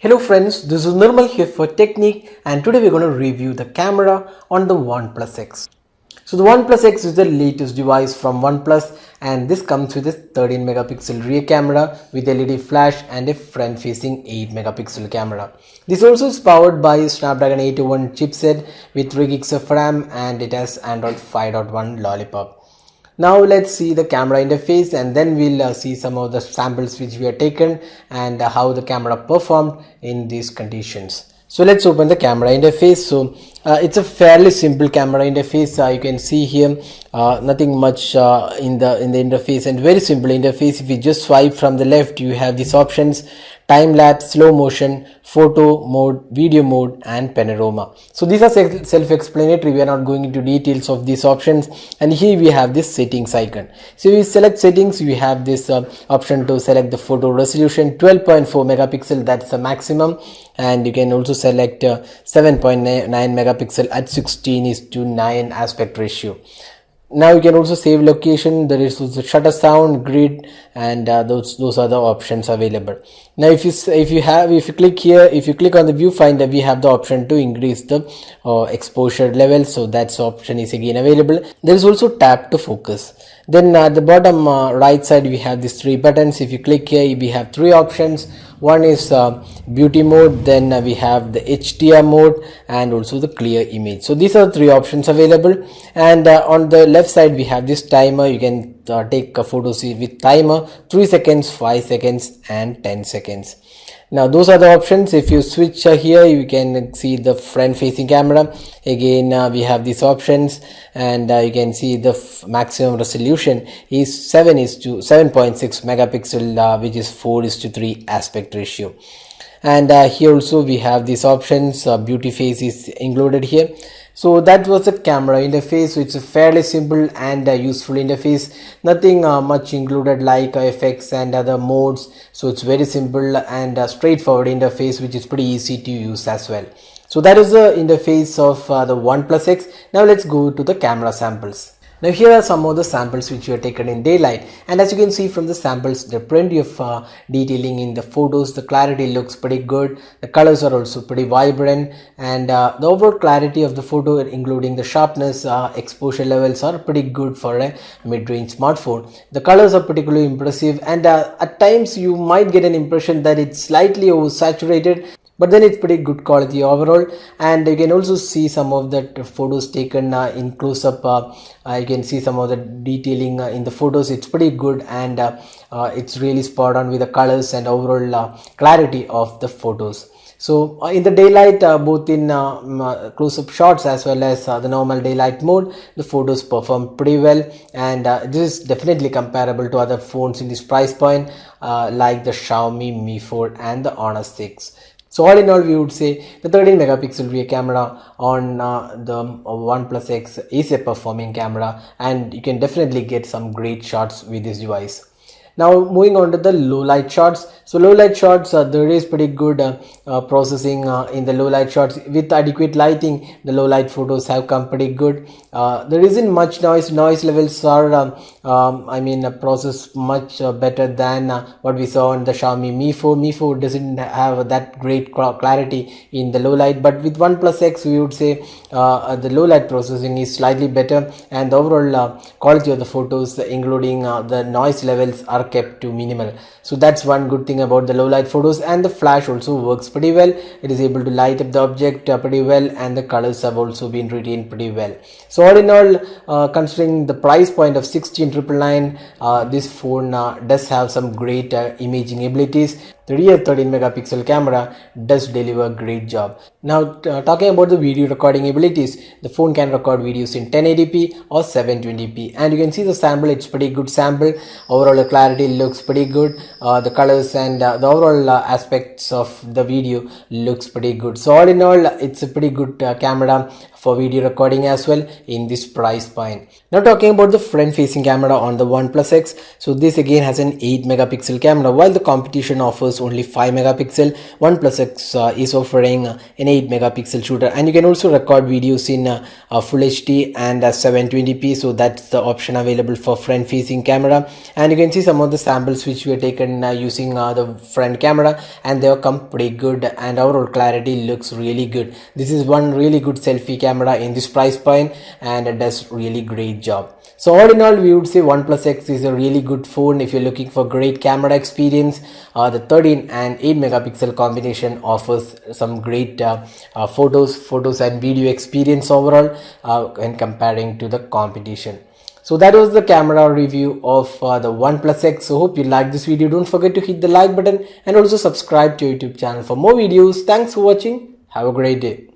Hello friends, this is Nirmal here for Technique, and today we're going to review the camera on the OnePlus X. So the OnePlus X is the latest device from OnePlus, and this comes with a 13 megapixel rear camera with LED flash and a front facing 8 megapixel camera. This also is powered by a Snapdragon 801 chipset with 3 gigs of RAM, and it has Android 5.1 Lollipop. Now let's see the camera interface, and then we'll see some of the samples which we have taken and how the camera performed in these conditions. So let's open the camera interface. So it's a fairly simple camera interface. You can see here nothing much in the interface, and very simple interface. If you just swipe from the left, you have these options: time lapse, slow motion, photo mode, video mode, and panorama. So these are self-explanatory. We are not going into details of these options. And here we have this settings icon. So if we select settings, we have this option to select the photo resolution 12.4 megapixel, that's the maximum, and you can also select 7.9 megapixel at 16:9 aspect ratio. Now you can also save location. There is also shutter sound, grid, and those are the options available. Now if you click here, if you click on the viewfinder, we have the option to increase the exposure level. So that's option is again available. There is also tap to focus. Then at the bottom right side, we have these three buttons. If you click here, we have three options. One is beauty mode, then we have the HDR mode, and also the clear image. So these are the three options available. And on the left side, we have this timer. You can take a photo with timer 3 seconds, 5 seconds, and 10 seconds. Now those are the options. If you switch here, you can see the front facing camera. Again we have these options, and you can see the maximum resolution is 7.6 megapixel, which is 4:3 aspect ratio. And here also we have these options. Beauty face is included here. So that was the camera interface. So it's a fairly simple and useful interface. Nothing much included like effects and other modes. So it's very simple and straightforward interface, which is pretty easy to use as well. So that is the interface of the OnePlus X. Now let's go to the camera samples. Now here are some of the samples which were taken in daylight, and as you can see from the samples, there are plenty of detailing in the photos. The clarity looks pretty good. The colors are also pretty vibrant, and the overall clarity of the photo, including the sharpness, exposure levels, are pretty good for a mid-range smartphone. The colors are particularly impressive, and at times you might get an impression that it's slightly oversaturated, but then it's pretty good quality overall. And you can also see some of the photos taken in close-up. You can see some of the detailing in the photos. It's pretty good, and it's really spot on with the colors and overall clarity of the photos. So in the daylight, both in close-up shots as well as the normal daylight mode, the photos perform pretty well, and this is definitely comparable to other phones in this price point, like the Xiaomi Mi 4 and the Honor 6. So all in all, we would say the 13 megapixel rear camera on the OnePlus X is a performing camera, and you can definitely get some great shots with this device. Now moving on to the low light shots. So low light shots, there is pretty good processing in the low light shots. With adequate lighting, the low light photos have come pretty good. There isn't much noise. Noise levels are processed much better than what we saw on the Xiaomi Mi 4. Mi 4 doesn't have that great clarity in the low light, but with OnePlus X, we would say the low light processing is slightly better, and the overall quality of the photos, including the noise levels, are kept to minimal. So that's one good thing about the low light photos. And the flash also works pretty well. It is able to light up the object pretty well, and the colors have also been retained pretty well. So all in all, considering the price point of 16,999, this phone does have some great imaging abilities. The rear 13 megapixel camera does deliver a great job. Now talking about the video recording abilities, the phone can record videos in 1080p or 720p, and you can see the sample. It's pretty good sample. Overall the clarity looks pretty good. The colors and the overall aspects of the video looks pretty good. So all in all, it's a pretty good camera for video recording as well in this price point. Now talking about the front facing camera on the OnePlus X, so this again has an 8 megapixel camera, while the competition offers only 5 megapixel. OnePlus X is offering an 8 megapixel shooter, and you can also record videos in Full HD and 720p, so that's the option available for front facing camera. And you can see some of the samples which were taken using the front camera, and they have come pretty good, and overall clarity looks really good. This is one really good selfie camera in this price point, and it does really great job. So all in all, we would say OnePlus X is a really good phone if you're looking for great camera experience. The 13 and 8 megapixel combination offers some great photos and video experience overall when comparing to the competition. So that was the camera review of the OnePlus X. So hope you liked this video. Don't forget to hit the like button and also subscribe to our YouTube channel for more videos. Thanks for watching. Have a great day.